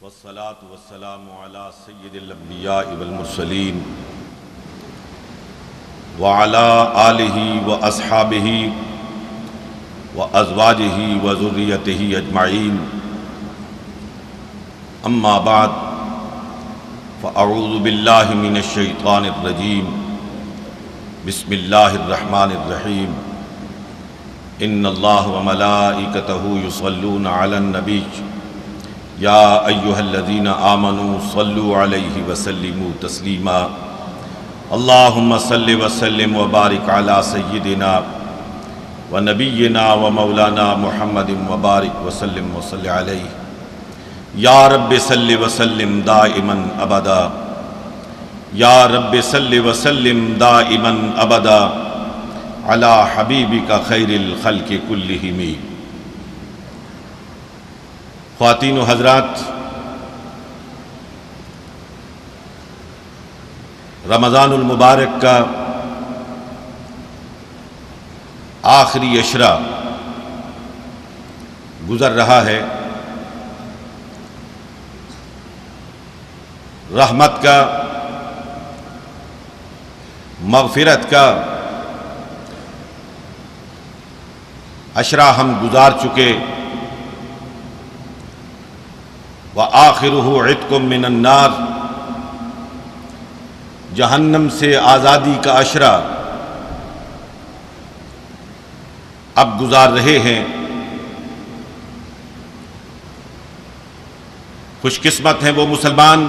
والصلاة والسلام على سید الانبیاء والمرسلین وعلى آلہ واصحابہ وازواجہ وذریتہ اجمعین، اما بعد فاعوذ باللہ من الشیطان الرجیم، بسم اللہ الرحمن الرحیم، ان اللہ وملائکتہ یصلون علی النبی یا ایہا الذین آمنوا صلوا علیہ وسلموا تسلیما، اللہم صل وسلم وبارک علی سیدنا ونبینا ومولانا محمد وبارک وسلم وصل علیہ، یا رب صل وسلم دائما ابدا، یا رب صل وسلم دائما ابدا علی حبیبک خیر الخلق کلہم۔ خواتین و حضرات، رمضان المبارک کا آخری عشرہ گزر رہا ہے۔ رحمت کا، مغفرت کا عشرہ ہم گزار چکے، وآخرہ عتق من النار، جہنم سے آزادی کا عشرہ اب گزار رہے ہیں۔ خوش قسمت ہیں وہ مسلمان،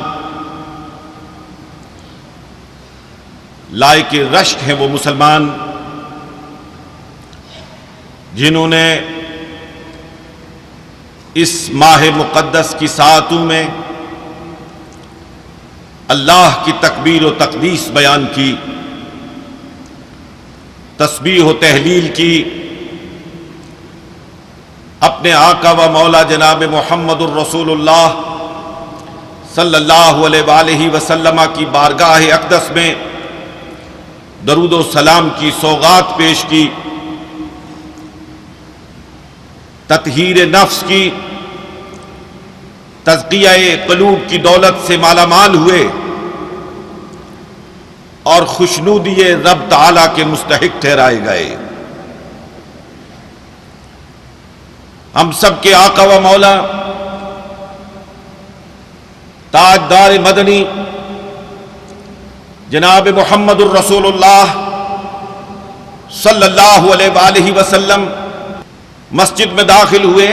لائق رشک ہیں وہ مسلمان جنہوں نے اس ماہ مقدس کی ساعتوں میں اللہ کی تکبیر و تقدیس بیان کی، تسبیح و تہلیل کی، اپنے آقا و مولا جناب محمد الرسول اللہ صلی اللہ علیہ وآلہ وسلم کی بارگاہ اقدس میں درود و سلام کی سوغات پیش کی، تطہیر نفس کی، تزکیہ قلوب کی دولت سے مالا مال ہوئے اور خوشنودی رب تعالیٰ کے مستحق ٹھہرائے گئے۔ ہم سب کے آقا و مولا تاجدار مدنی جناب محمد الرسول اللہ صلی اللہ علیہ وآلہ وسلم مسجد میں داخل ہوئے،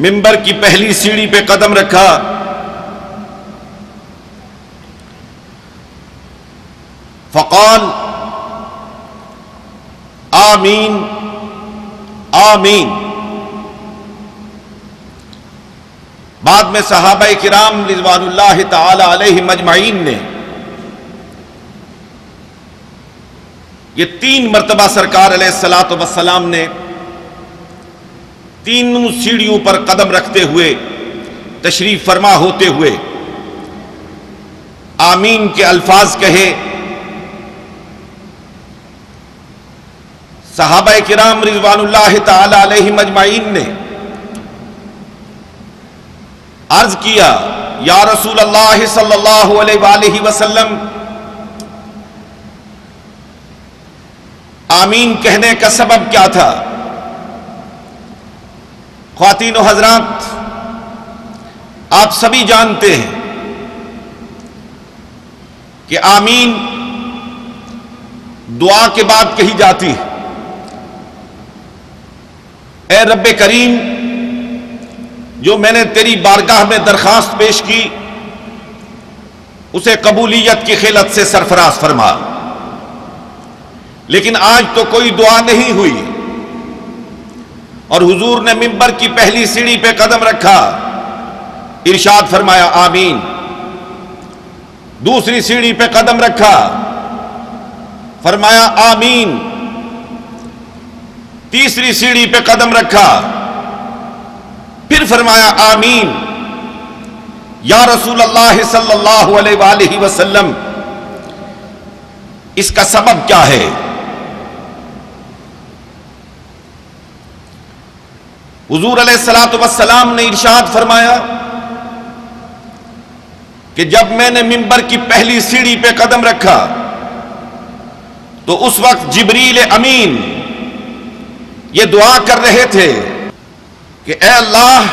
منبر کی پہلی سیڑھی پہ قدم رکھا، فقال آمین آمین۔ بعد میں صحابہ کرام رضوان اللہ تعالی علیہم اجمعین نے یہ 3 مرتبہ سرکار علیہ الصلاۃ والسلام نے تینوں سیڑھیوں پر قدم رکھتے ہوئے تشریف فرما ہوتے ہوئے آمین کے الفاظ کہے۔ صحابہ کرام رضوان اللہ تعالی علیہم اجمعین نے عرض کیا، یا رسول اللہ صلی اللہ علیہ وآلہ وسلم، آمین کہنے کا سبب کیا تھا؟ خواتین و حضرات، آپ سبھی جانتے ہیں کہ آمین دعا کے بعد کہی جاتی ہے۔ اے رب کریم، جو میں نے تیری بارگاہ میں درخواست پیش کی اسے قبولیت کی خلت سے سرفراز فرما، لیکن آج تو کوئی دعا نہیں ہوئی، اور حضور نے منبر کی پہلی سیڑھی پہ قدم رکھا، ارشاد فرمایا آمین۔ دوسری سیڑھی پہ قدم رکھا، فرمایا آمین۔ تیسری سیڑھی پہ قدم رکھا، پھر فرمایا آمین۔ یا رسول اللہ صلی اللہ علیہ وآلہ وسلم، اس کا سبب کیا ہے؟ حضور علیہ الصلوۃ والسلام نے ارشاد فرمایا کہ جب میں نے منبر کی پہلی سیڑھی پہ قدم رکھا تو اس وقت جبریل امین یہ دعا کر رہے تھے کہ اے اللہ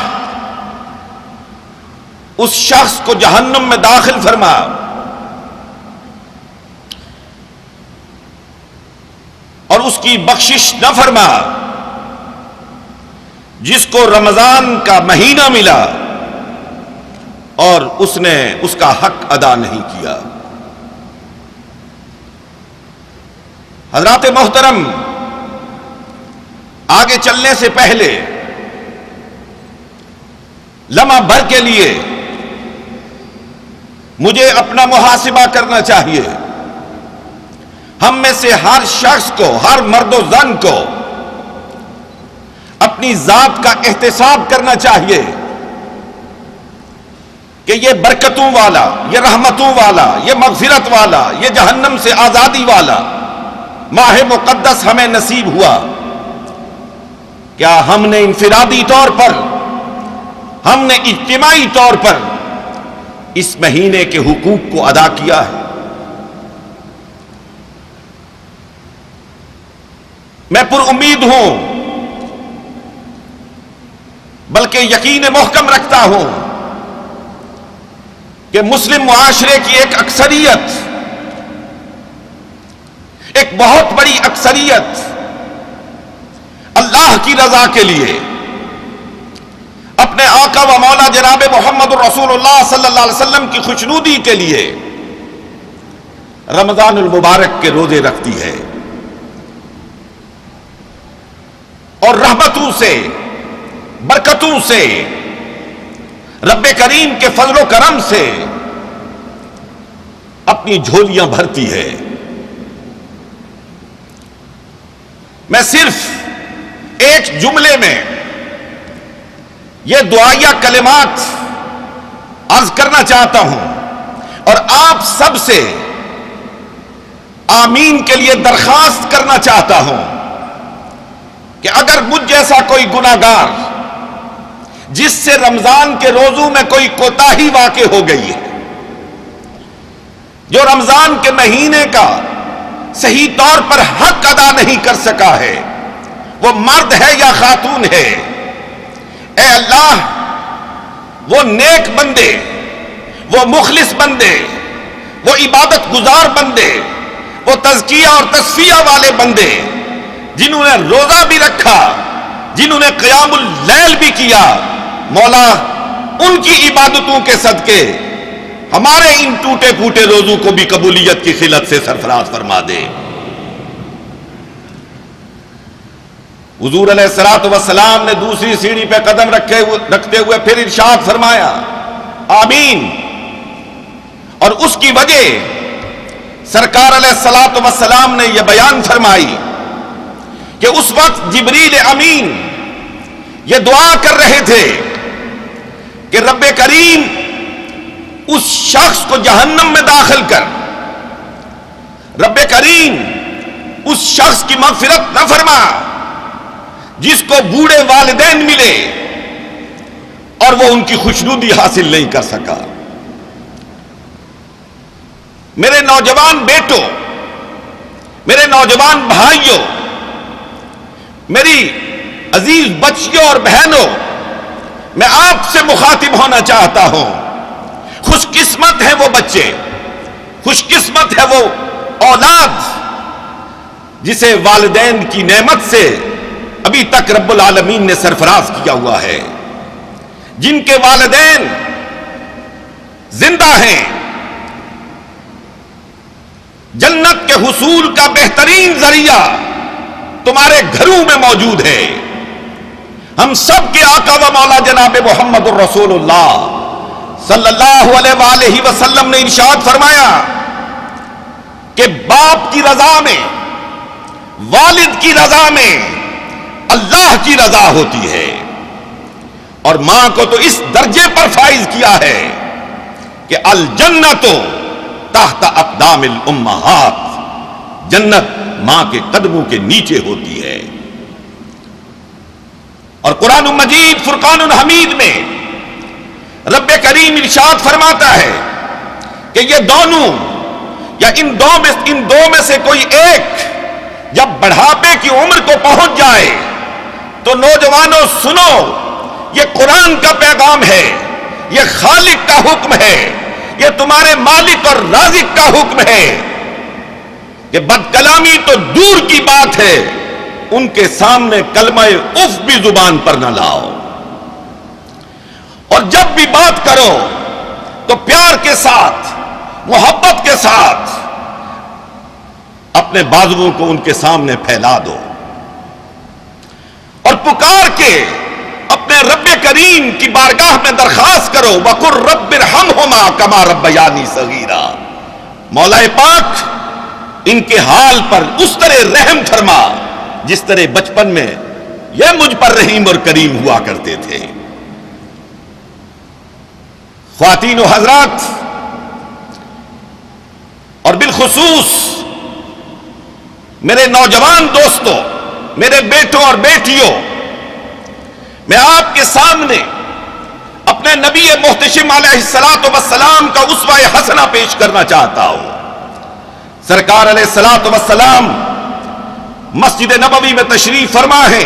اس شخص کو جہنم میں داخل فرما اور اس کی بخشش نہ فرما جس کو رمضان کا مہینہ ملا اور اس نے اس کا حق ادا نہیں کیا۔ حضرات محترم، آگے چلنے سے پہلے لمحہ بھر کے لیے مجھے اپنا محاسبہ کرنا چاہیے۔ ہم میں سے ہر شخص کو، ہر مرد و زن کو اپنی ذات کا احتساب کرنا چاہیے کہ یہ برکتوں والا، یہ رحمتوں والا، یہ مغفرت والا، یہ جہنم سے آزادی والا ماہ مقدس ہمیں نصیب ہوا۔ کیا ہم نے انفرادی طور پر، ہم نے اجتماعی طور پر اس مہینے کے حقوق کو ادا کیا ہے؟ میں پر امید ہوں، بلکہ یقین محکم رکھتا ہوں کہ مسلم معاشرے کی ایک اکثریت، ایک بہت بڑی اکثریت اللہ کی رضا کے لیے، اپنے آقا و مولا جناب محمد الرسول اللہ صلی اللہ علیہ وسلم کی خوشنودی کے لیے رمضان المبارک کے روزے رکھتی ہے اور رحمتوں سے، برکتوں سے، رب کریم کے فضل و کرم سے اپنی جھولیاں بھرتی ہے۔ میں صرف ایک جملے میں یہ دعائیہ کلمات عرض کرنا چاہتا ہوں اور آپ سب سے آمین کے لیے درخواست کرنا چاہتا ہوں کہ اگر مجھ جیسا کوئی گناہگار جس سے رمضان کے روزوں میں کوئی کوتاہی واقع ہو گئی ہے، جو رمضان کے مہینے کا صحیح طور پر حق ادا نہیں کر سکا ہے، وہ مرد ہے یا خاتون ہے، اے اللہ وہ نیک بندے، وہ مخلص بندے، وہ عبادت گزار بندے، وہ تزکیہ اور تصفیہ والے بندے جنہوں نے روزہ بھی رکھا، جنہوں نے قیام اللیل بھی کیا، مولا ان کی عبادتوں کے صدقے ہمارے ان ٹوٹے پھوٹے روزوں کو بھی قبولیت کی خلت سے سرفراز فرما دے۔ حضور علیہ الصلوۃ والسلام نے دوسری سیڑھی پہ قدم رکھتے ہوئے پھر ارشاد فرمایا آمین، اور اس کی وجہ سرکار علیہ الصلوۃ والسلام نے یہ بیان فرمائی کہ اس وقت جبریل امین یہ دعا کر رہے تھے کہ رب کریم اس شخص کو جہنم میں داخل کر، رب کریم اس شخص کی مغفرت نہ فرما جس کو بوڑھے والدین ملے اور وہ ان کی خوشنودی حاصل نہیں کر سکا۔ میرے نوجوان بیٹوں، میرے نوجوان بھائیوں، میری عزیز بچیوں اور بہنوں، میں آپ سے مخاطب ہونا چاہتا ہوں۔ خوش قسمت ہے وہ بچے، خوش قسمت ہے وہ اولاد جسے والدین کی نعمت سے ابھی تک رب العالمین نے سرفراز کیا ہوا ہے، جن کے والدین زندہ ہیں۔ جنت کے حصول کا بہترین ذریعہ تمہارے گھروں میں موجود ہے۔ ہم سب کے آقا و مولا جناب محمد الرسول اللہ صلی اللہ علیہ وآلہ وسلم نے ارشاد فرمایا کہ باپ کی رضا میں، والد کی رضا میں اللہ کی رضا ہوتی ہے، اور ماں کو تو اس درجے پر فائز کیا ہے کہ الجنت تحت اقدام الامہات، جنت ماں کے قدموں کے نیچے ہوتی ہے۔ اور قرآن مجید فرقان الحمید میں رب کریم ارشاد فرماتا ہے کہ یہ دونوں یا ان دو میں سے کوئی ایک جب بڑھاپے کی عمر کو پہنچ جائے تو نوجوانوں سنو، یہ قرآن کا پیغام ہے، یہ خالق کا حکم ہے، یہ تمہارے مالک اور رازق کا حکم ہے کہ بد کلامی تو دور کی بات ہے، ان کے سامنے کلمہ اف بھی زبان پر نہ لاؤ، اور جب بھی بات کرو تو پیار کے ساتھ، محبت کے ساتھ اپنے بازوؤں کو ان کے سامنے پھیلا دو اور پکار کے اپنے رب کریم کی بارگاہ میں درخواست کرو، وَقُلْ رَبِّ ارْحَمْهُمَا كَمَا رَبَّيَانِي صَغِيرًا، مولا پاک ان کے حال پر اس طرح رحم فرما جس طرح بچپن میں یہ مجھ پر رحیم اور کریم ہوا کرتے تھے۔ خواتین و حضرات، اور بالخصوص میرے نوجوان دوستوں، میرے بیٹوں اور بیٹیوں، میں آپ کے سامنے اپنے نبی محتشم علیہ الصلوۃ والسلام کا اسوہ حسنہ پیش کرنا چاہتا ہوں۔ سرکار علیہ الصلوۃ والسلام مسجد نبوی میں تشریف فرما ہے،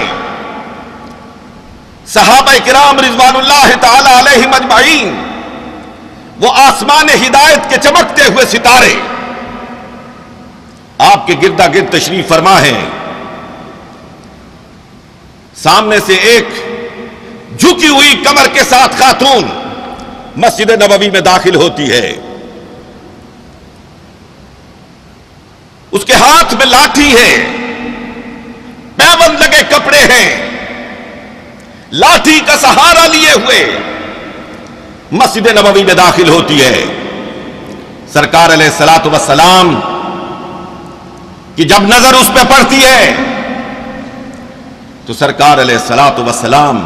صحابہ کرام رضوان اللہ تعالی علیہم اجمعین، وہ آسمان ہدایت کے چمکتے ہوئے ستارے آپ کے گردا گرد تشریف فرما ہے۔ سامنے سے ایک جھکی ہوئی کمر کے ساتھ خاتون مسجد نبوی میں داخل ہوتی ہے، اس کے ہاتھ میں لاٹھی ہے، پیبند لگے کپڑے ہیں، لاٹھی کا سہارا لیے ہوئے مسجد نبوی میں داخل ہوتی ہے۔ سرکار علیہ الصلوۃ والسلام کہ جب نظر اس پہ پڑتی ہے تو سرکار علیہ الصلوۃ والسلام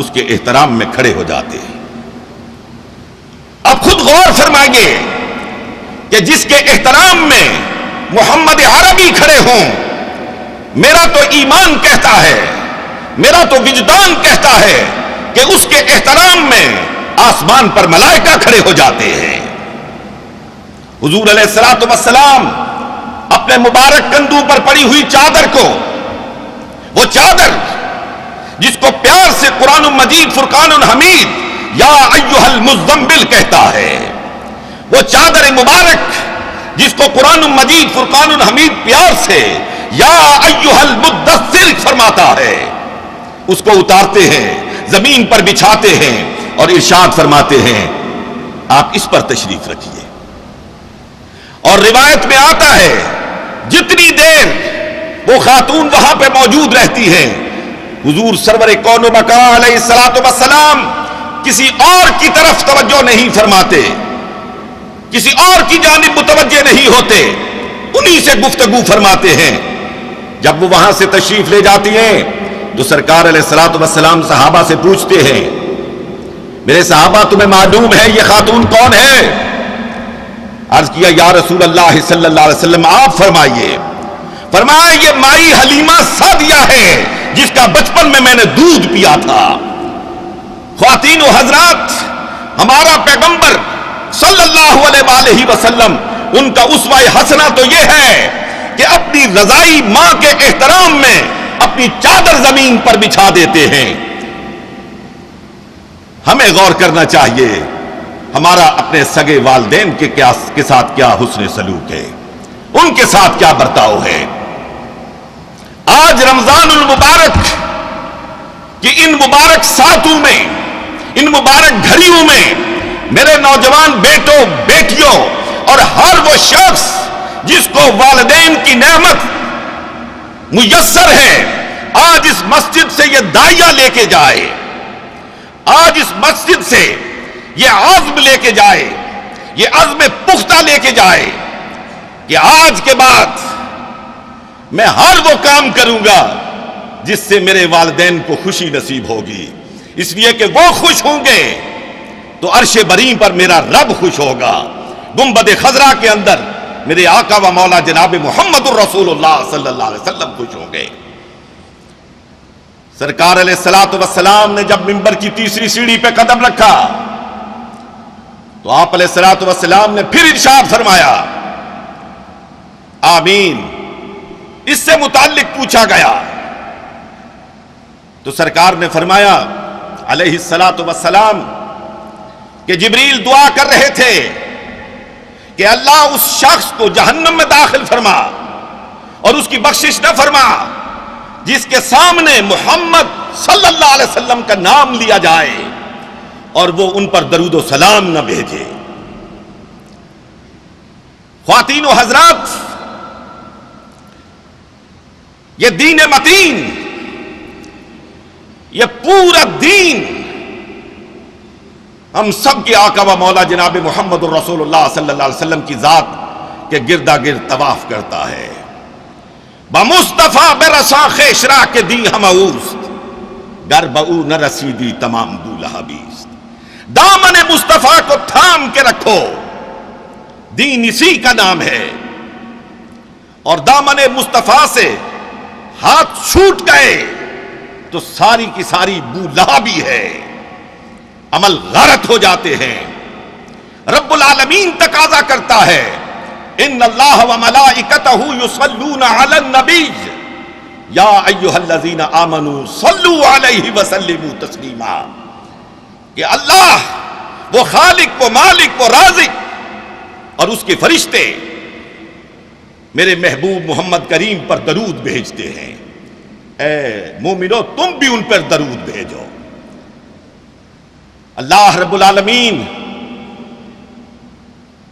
اس کے احترام میں کھڑے ہو جاتے ہیں۔ اب خود غور فرمائیے کہ جس کے احترام میں محمد عربی کھڑے ہوں، میرا تو ایمان کہتا ہے، میرا تو وجدان کہتا ہے کہ اس کے احترام میں آسمان پر ملائکہ کھڑے ہو جاتے ہیں۔ حضور علیہ الصلوۃ والسلام اپنے مبارک کندھوں پر پڑی ہوئی چادر کو، وہ چادر جس کو پیار سے قرآن مجید فرقان الحمید یا ایھا المزمل کہتا ہے، وہ چادر مبارک جس کو قرآن مجید فرقان الحمید پیار سے یا ایھا المدثر فرماتا ہے، اس کو اتارتے ہیں، زمین پر بچھاتے ہیں اور ارشاد فرماتے ہیں آپ اس پر تشریف رکھیے۔ اور روایت میں آتا ہے جتنی دیر وہ خاتون وہاں پہ موجود رہتی ہیں، حضور سرور کون و بقا علیہ الصلوۃ والسلام کسی اور کی طرف توجہ نہیں فرماتے، کسی اور کی جانب متوجہ نہیں ہوتے، انہی سے گفتگو فرماتے ہیں۔ جب وہ وہاں سے تشریف لے جاتی ہیں تو سرکار علیہ الصلوۃ والسلام صحابہ سے پوچھتے ہیں، میرے صحابہ تمہیں معلوم ہے یہ خاتون کون ہے؟ عرض کیا یا رسول اللہ صلی اللہ علیہ وسلم آپ فرمائیے۔ فرمایا یہ مائی حلیمہ سعدیہ ہے جس کا بچپن میں نے دودھ پیا تھا۔ خواتین و حضرات، ہمارا پیغمبر صلی اللہ علیہ وآلہ وسلم ان کا اسوہ حسنہ تو یہ ہے کہ اپنی رضائی ماں کے احترام میں اپنی چادر زمین پر بچھا دیتے ہیں۔ ہمیں غور کرنا چاہیے ہمارا اپنے سگے والدین کے ساتھ کیا حسن سلوک ہے، ان کے ساتھ کیا برتاؤ ہے۔ آج رمضان المبارک کہ ان مبارک ساتوں میں، ان مبارک گھڑیوں میں میرے نوجوان بیٹوں بیٹیوں اور ہر وہ شخص جس کو والدین کی نعمت میسر ہے، آج اس مسجد سے یہ داعیہ لے کے جائے، آج اس مسجد سے یہ عزم لے کے جائے، یہ عزم پختہ لے کے جائے کہ آج کے بعد میں ہر وہ کام کروں گا جس سے میرے والدین کو خوشی نصیب ہوگی، اس لیے کہ وہ خوش ہوں گے تو عرش بریں پر میرا رب خوش ہوگا، گنبد خضرا کے اندر میرے آقا و مولا جناب محمد الرسول اللہ صلی اللہ علیہ وسلم خوش ہوں گے۔ سرکار علیہ الصلوۃ والسلام نے جب منبر کی تیسری سیڑھی پہ قدم رکھا تو آپ علیہ الصلوۃ والسلام نے پھر ارشاد فرمایا آمین۔ اس سے متعلق پوچھا گیا تو سرکار نے فرمایا علیہ الصلوۃ والسلام کہ جبریل دعا کر رہے تھے کہ اللہ اس شخص کو جہنم میں داخل فرما اور اس کی بخشش نہ فرما جس کے سامنے محمد صلی اللہ علیہ وسلم کا نام لیا جائے اور وہ ان پر درود و سلام نہ بھیجے۔ خواتین و حضرات، یہ دین متین، یہ پورا دین ہم سب کے آقا و مولا جناب محمد الرسول اللہ صلی اللہ علیہ وسلم کی ذات کے گردا گرد طواف کرتا ہے۔ بمصطفیٰ برسا خیشرا کے دی ہم اوست، گر بہو نہ رسیدی تمام دولہا بیست۔ دامن مصطفیٰ کو تھام کے رکھو، دین اسی کا نام ہے، اور دامن مصطفیٰ سے ہاتھ چھوٹ گئے تو ساری کی ساری بولہبی ہے، عمل غارت ہو جاتے ہیں۔ رب العالمین تقاضا کرتا ہے ان اللہ وملائکتہ یصلون علی النبی یا ایھا الذین آمنوا صلوا علیہ وسلموا تسلیما، کہ اللہ وہ خالق، وہ مالک، وہ رازق اور اس کے فرشتے میرے محبوب محمد کریم پر درود بھیجتے ہیں۔ اے مومنو، تم بھی ان پر درود بھیجو۔ اللہ رب العالمین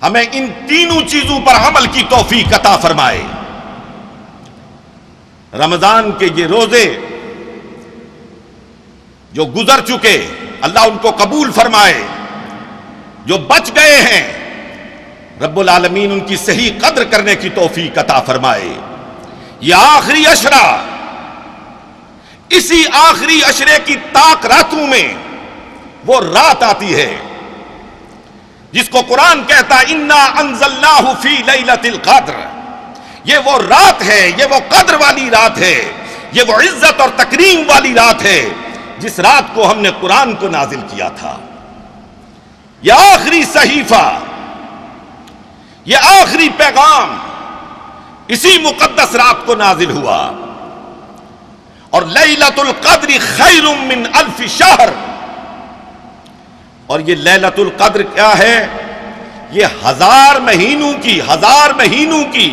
ہمیں ان تینوں چیزوں پر عمل کی توفیق عطا فرمائے۔ رمضان کے یہ روزے جو گزر چکے اللہ ان کو قبول فرمائے، جو بچ گئے ہیں رب العالمین ان کی صحیح قدر کرنے کی توفیق عطا فرمائے۔ یہ آخری عشرہ، اسی آخری عشرے کی طاق راتوں میں وہ رات آتی ہے جس کو قرآن کہتا انا انزلناہ فی لیلۃ القدر۔ یہ وہ رات ہے، یہ وہ قدر والی رات ہے، یہ وہ عزت اور تکریم والی رات ہے جس رات کو ہم نے قرآن کو نازل کیا تھا۔ یہ آخری صحیفہ، یہ آخری پیغام اسی مقدس رات کو نازل ہوا، اور لیلۃ القدر خیر من الف شہر۔ اور یہ لیلۃ القدر کیا ہے؟ یہ 1000 مہینوں کی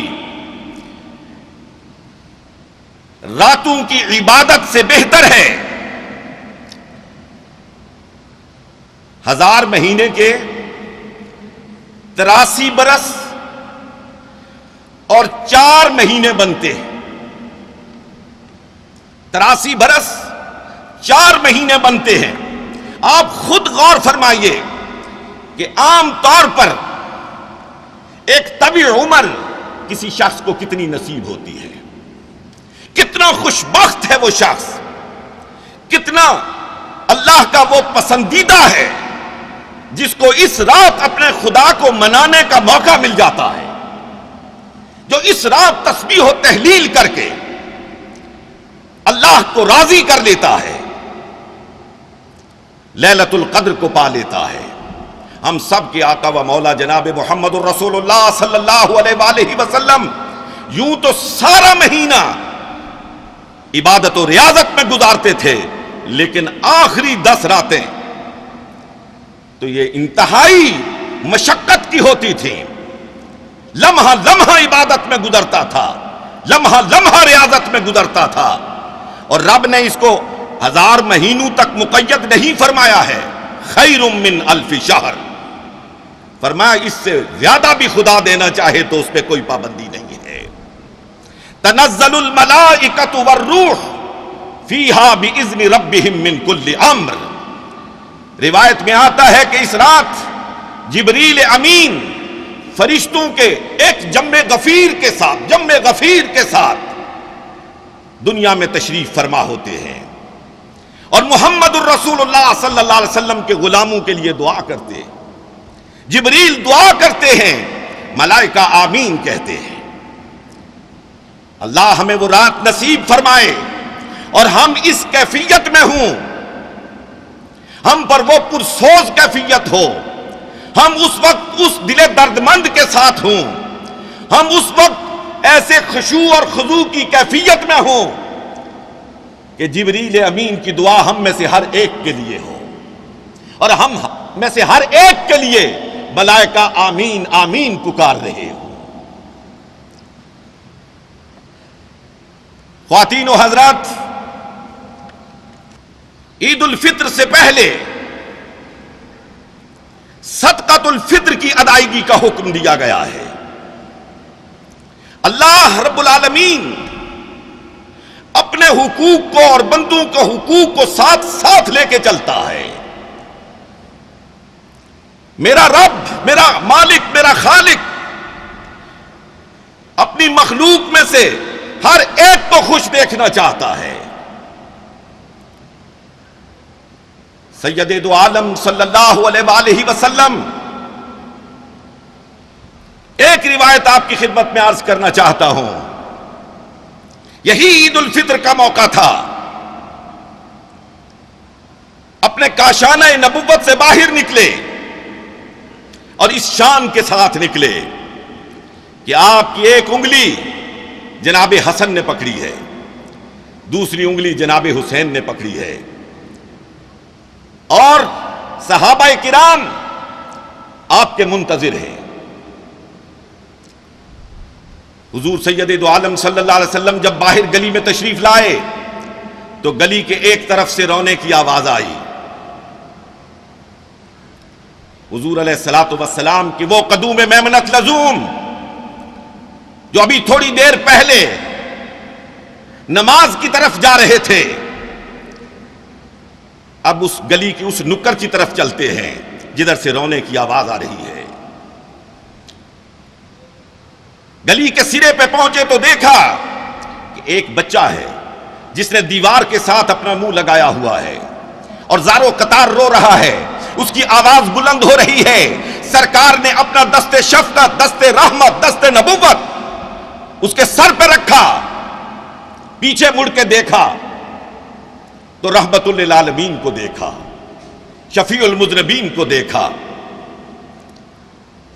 راتوں کی عبادت سے بہتر ہے۔ 1000 مہینے کے 83 برس اور 4 مہینے بنتے ہیں۔ 83 برس 4 مہینے بنتے ہیں۔ آپ خود غور فرمائیے کہ عام طور پر ایک طویل عمر کسی شخص کو کتنی نصیب ہوتی ہے، کتنا خوش بخت ہے وہ شخص، کتنا اللہ کا وہ پسندیدہ ہے جس کو اس رات اپنے خدا کو منانے کا موقع مل جاتا ہے، جو اس رات تسبیح و تہلیل کر کے اللہ کو راضی کر لیتا ہے، لیلۃ القدر کو پا لیتا ہے۔ ہم سب کے آقا و مولا جناب محمد الرسول اللہ صلی اللہ علیہ وآلہ وسلم یوں تو سارا مہینہ عبادت و ریاضت میں گزارتے تھے، لیکن آخری 10 راتیں تو یہ انتہائی مشقت کی ہوتی تھی۔ لمحہ لمحہ عبادت میں گزرتا تھا، لمحہ لمحہ ریاضت میں گزرتا تھا، اور رب نے اس کو 1000 مہینوں تک مقید نہیں فرمایا ہے، خیر من الف شہر فرمایا، اس سے زیادہ بھی خدا دینا چاہے تو اس پہ کوئی پابندی نہیں ہے۔ تنزل الملائکۃ والروح فیہا باذن ربہم من کل امر۔ روایت میں آتا ہے کہ اس رات جبریل امین فرشتوں کے ایک جمع غفیر کے ساتھ دنیا میں تشریف فرما ہوتے ہیں، اور محمد الرسول اللہ صلی اللہ علیہ وسلم کے غلاموں کے لیے دعا کرتے ہیں۔ جبریل دعا کرتے ہیں، ملائکہ آمین کہتے ہیں۔ اللہ ہمیں وہ رات نصیب فرمائے اور ہم اس کیفیت میں ہوں، ہم پر وہ پرسوز کیفیت ہو، ہم اس وقت اس دل درد مند کے ساتھ ہوں، ہم اس وقت ایسے خشوع اور خضوع کی کیفیت میں ہوں کہ جبریل امین کی دعا ہم میں سے ہر ایک کے لیے ہو، اور ہم میں سے ہر ایک کے لیے ملائکہ آمین آمین پکار رہے ہوں۔ خواتین و حضرات، عید الفطر سے پہلے صدقۃ الفطر کی ادائیگی کا حکم دیا گیا ہے۔ اللہ رب العالمین اپنے حقوق کو اور بندوں کے حقوق کو ساتھ ساتھ لے کے چلتا ہے۔ میرا رب، میرا مالک، میرا خالق اپنی مخلوق میں سے ہر ایک کو خوش دیکھنا چاہتا ہے۔ سید دو عالم صلی اللہ علیہ وآلہ وسلم، ایک روایت آپ کی خدمت میں عرض کرنا چاہتا ہوں۔ یہی عید الفطر کا موقع تھا، اپنے کاشانہ نبوت سے باہر نکلے اور اس شان کے ساتھ نکلے کہ آپ کی ایک انگلی جناب حسن نے پکڑی ہے، دوسری انگلی جناب حسین نے پکڑی ہے، اور صحابہ کرام آپ کے منتظر ہیں۔ حضور سید دو عالم صلی اللہ علیہ وسلم جب باہر گلی میں تشریف لائے تو گلی کے ایک طرف سے رونے کی آواز آئی۔ حضور علیہ الصلوۃ والسلام کی وہ قدوم میمنت لزوم جو ابھی تھوڑی دیر پہلے نماز کی طرف جا رہے تھے، اب اس گلی کی اس نکر کی طرف چلتے ہیں جدھر سے رونے کی آواز آ رہی ہے۔ گلی کے سرے پہ پہنچے تو دیکھا کہ ایک بچہ ہے جس نے دیوار کے ساتھ اپنا منہ لگایا ہوا ہے اور زارو قطار رو رہا ہے، اس کی آواز بلند ہو رہی ہے۔ سرکار نے اپنا دست شفقت، دست رحمت، دست نبوت اس کے سر پہ رکھا، پیچھے مڑ کے دیکھا تو رحمت للعالمین کو دیکھا، شفیع المذنبین کو دیکھا،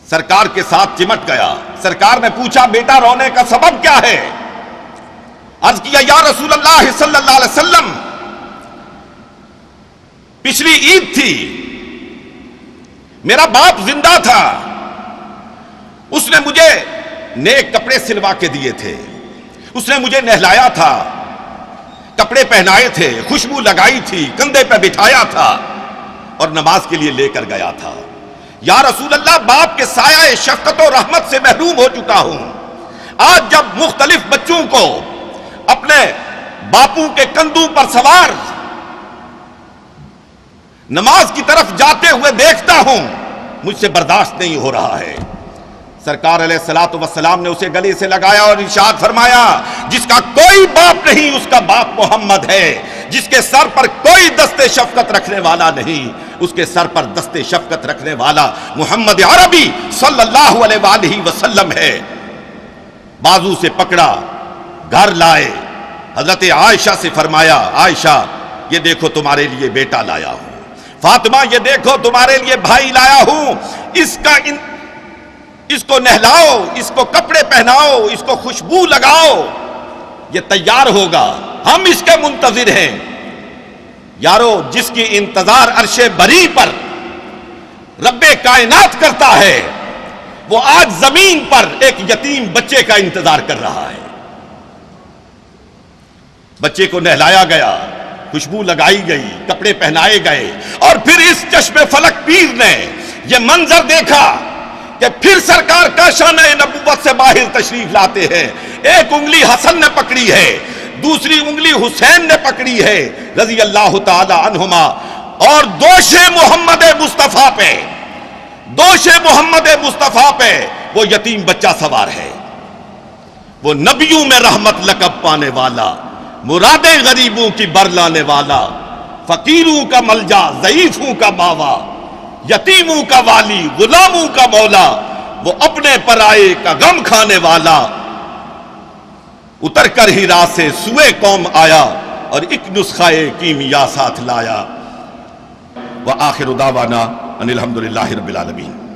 سرکار کے ساتھ چمٹ گیا۔ سرکار نے پوچھا بیٹا رونے کا سبب کیا ہے؟ عرض کیا یا رسول اللہ صلی اللہ علیہ وسلم، پچھلی عید تھی، میرا باپ زندہ تھا، اس نے مجھے نیک کپڑے سلوا کے دیے تھے، اس نے مجھے نہلایا تھا، کپڑے پہنائے تھے، خوشبو لگائی تھی، کندھے پہ بٹھایا تھا اور نماز کے لیے لے کر گیا تھا۔ یا رسول اللہ، باپ کے سایہ شفقت و رحمت سے محروم ہو چکا ہوں۔ آج جب مختلف بچوں کو اپنے باپوں کے کندھوں پر سوار نماز کی طرف جاتے ہوئے دیکھتا ہوں، مجھ سے برداشت نہیں ہو رہا ہے۔ سرکار علیہ الصلوۃ والسلام نے اسے گلے سے لگایا اور ارشاد فرمایا، جس کا کوئی باپ نہیں اس کا باپ محمد ہے، جس کے سر پر کوئی دست شفقت رکھنے والا نہیں اس کے سر پر دست شفقت رکھنے والا محمد عربی صلی اللہ علیہ وآلہ وسلم ہے۔ بازو سے پکڑا، گھر لائے، حضرت عائشہ سے فرمایا عائشہ یہ دیکھو تمہارے لیے بیٹا لایا ہوں، فاطمہ یہ دیکھو تمہارے لیے بھائی لایا ہوں، اس کو نہلاؤ، اس کو کپڑے پہناؤ، اس کو خوشبو لگاؤ، یہ تیار ہوگا، ہم اس کے منتظر ہیں۔ یارو، جس کی انتظار عرش بری پر رب کائنات کرتا ہے، وہ آج زمین پر ایک یتیم بچے کا انتظار کر رہا ہے۔ بچے کو نہلایا گیا، خوشبو لگائی گئی، کپڑے پہنائے گئے، اور پھر اس چشم فلک پیر نے یہ منظر دیکھا کہ پھر سرکار کا شانہ نبوت سے باہر تشریف لاتے ہیں۔ ایک انگلی حسن نے پکڑی ہے، دوسری انگلی حسین نے پکڑی ہے رضی اللہ تعالی عنہما، اور دوش محمد مصطفیٰ پہ، دوش محمد مصطفیٰ پہ وہ یتیم بچہ سوار ہے، وہ نبیوں میں رحمت لقب پانے والا، مرادیں غریبوں کی برلانے والا، فقیروں کا ملجا، ضعیفوں کا باوا، یتیموں کا والی، غلاموں کا مولا، وہ اپنے پرائے کا غم کھانے والا، اتر کر ہی راہ سے سوئے قوم آیا، اور ایک نسخہ کیمیا ساتھ لایا۔ وآخر دعوانا ان الحمدللہ رب العالمین۔